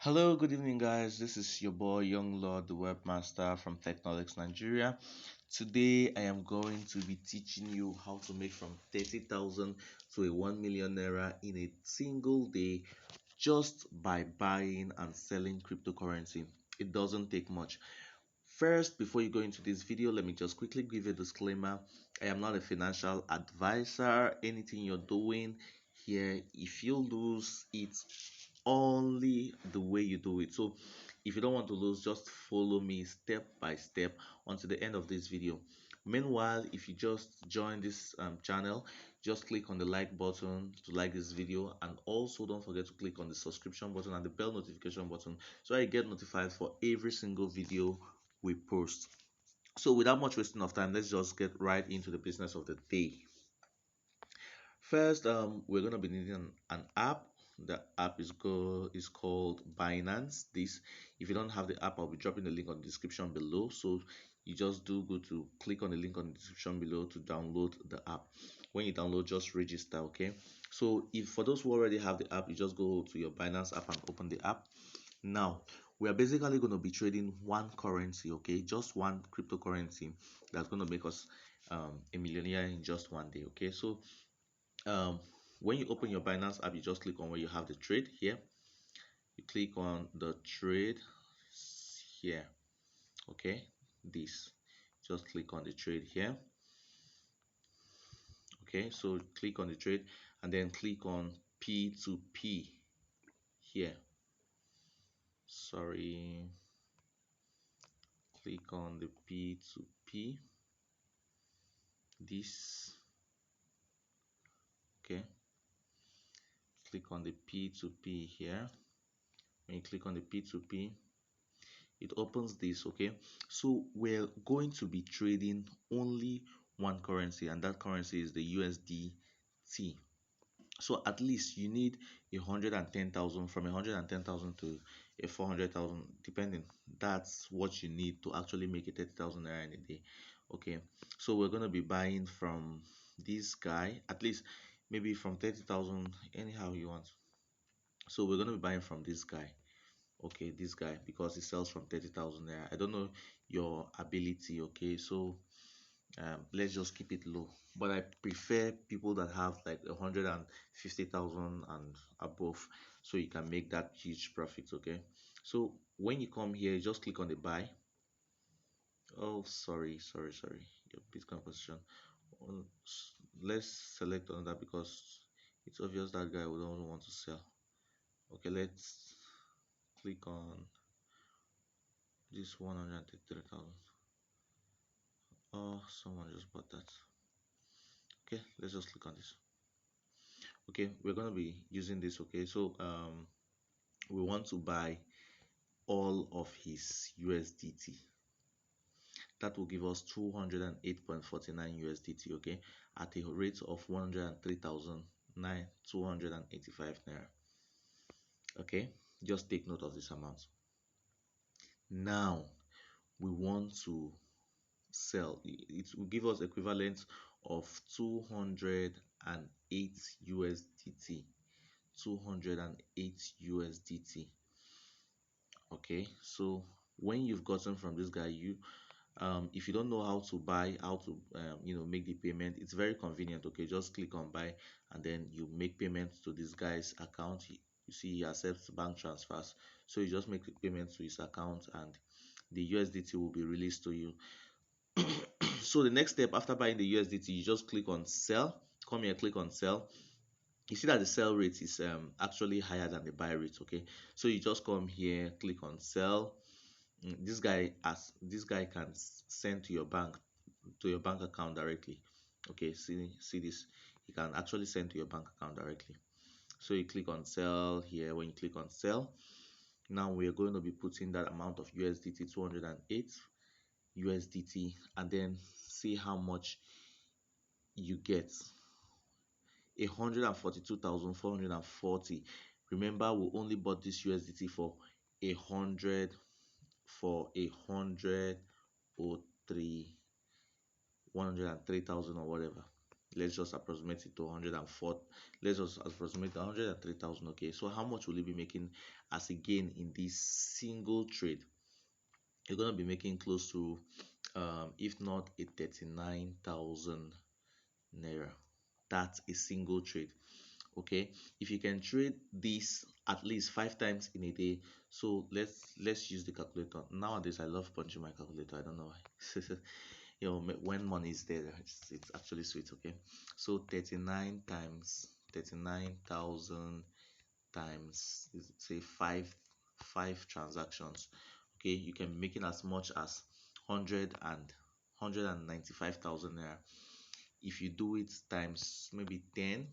Hello, good evening, guys. This is your boy Young Lord, the webmaster from Technologics Nigeria. Today, I am going to be teaching you how to make from 30,000 to a 1 million naira in a single day just by buying and selling cryptocurrency. It doesn't take much. First, before you go into this video, let me just quickly give you a disclaimer. I am not a financial advisor. Anything you're doing here, if you lose, it's only the way you do it. So if you don't want to lose, just follow me step by step until the end of this video. Meanwhile, if you just join this channel, just click on the like button to like this video, and also don't forget to click on the subscription button and the bell notification button so I get notified for every single video we post. So without much wasting of time, let's just get right into the business of the day. First, we're gonna be needing an app. The app is called Binance. This, if you don't have the app, I'll be dropping the link on the description below. So you just do go to click on the link on the description below to download the app. When you download, just register. Okay. So if for those who already have the app, you just go to your Binance app and open the app. Now we are basically going to be trading one currency. Okay, just one cryptocurrency that's going to make us a millionaire in just one day. Okay, so um when you open your Binance app, you just click on where you have the trade here. You click on the trade here. Okay, this, just click on the trade here. Okay, so click on the trade and then click on P2P here. Sorry, click on the P2P, this. Okay, click on the P2P here. When you click on the P2P, it opens this. Okay, so we're going to be trading only one currency, and that currency is the USDT. So at least you need 110,000, from 110,000 to a 400,000, depending. That's what you need to actually make a 30,000 naira in a day. Okay, so we're going to be buying from this guy, at least maybe from 30,000, anyhow you want. So we're going to be buying from this guy. Okay, this guy, because he sells from 30,000 naira. I don't know your ability. Okay, so let's just keep it low, but I prefer people that have like 150,000 and above, so you can make that huge profit. Okay, so when you come here, you just click on the buy. Oh, sorry, your Bitcoin position. Oh, let's select on that because it's obvious that guy would only want to sell. Okay, let's click on this 133,000. Oh, someone just bought that. Okay, let's just click on this. Okay, we're going to be using this. Okay, so we want to buy all of his USDT. That will give us 208.49 USDT. Okay, at a rate of 103,285 naira. Okay, just take note of this amount. Now we want to sell. It will give us equivalent of 208 USDT. 208 USDT. Okay, so when you've gotten from this guy, you if you don't know how to buy, how to make the payment, it's very convenient. Okay, just click on buy and then you make payment to this guy's account. You see he accepts bank transfers, so you just make the payment to his account and the USDT will be released to you. So the next step after buying the USDT, you just click on sell. Come here, click on sell. You see that the sell rate is actually higher than the buy rate. Okay, so you just come here, click on sell. This guy can send to your bank account directly. Okay, see this, he can actually send to your bank account directly. So you click on sell here. When you click on sell, now we are going to be putting that amount of USDT, 208 USDT, and then see how much you get. 142,440. Remember, we only bought this USDT for 103 103,000 or whatever. let's just approximate it to 104, let's just approximate 103,000. Okay, so how much will you be making as a gain in this single trade? You're going to be making close to if not a 39,000 naira. That's a single trade. Okay, if you can trade this at least 5 times in a day, so let's use the calculator. Nowadays I love punching my calculator, I don't know why. When money is there, it's actually sweet. Okay, so 39 times 39,000 times, say five transactions. Okay, you can be making as much as 195,000 naira. If you do it times maybe 10,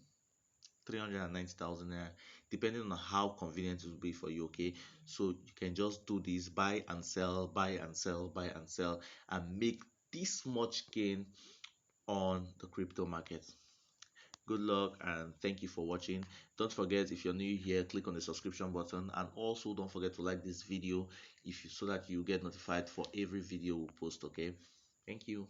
390,000 naira, depending on how convenient it will be for you. Okay, so you can just do this, buy and sell, buy and sell, buy and sell, and make this much gain on the crypto market. Good luck and thank you for watching. Don't forget, if you're new here, click on the subscription button, and also don't forget to like this video so that you get notified for every video we post. Okay, thank you.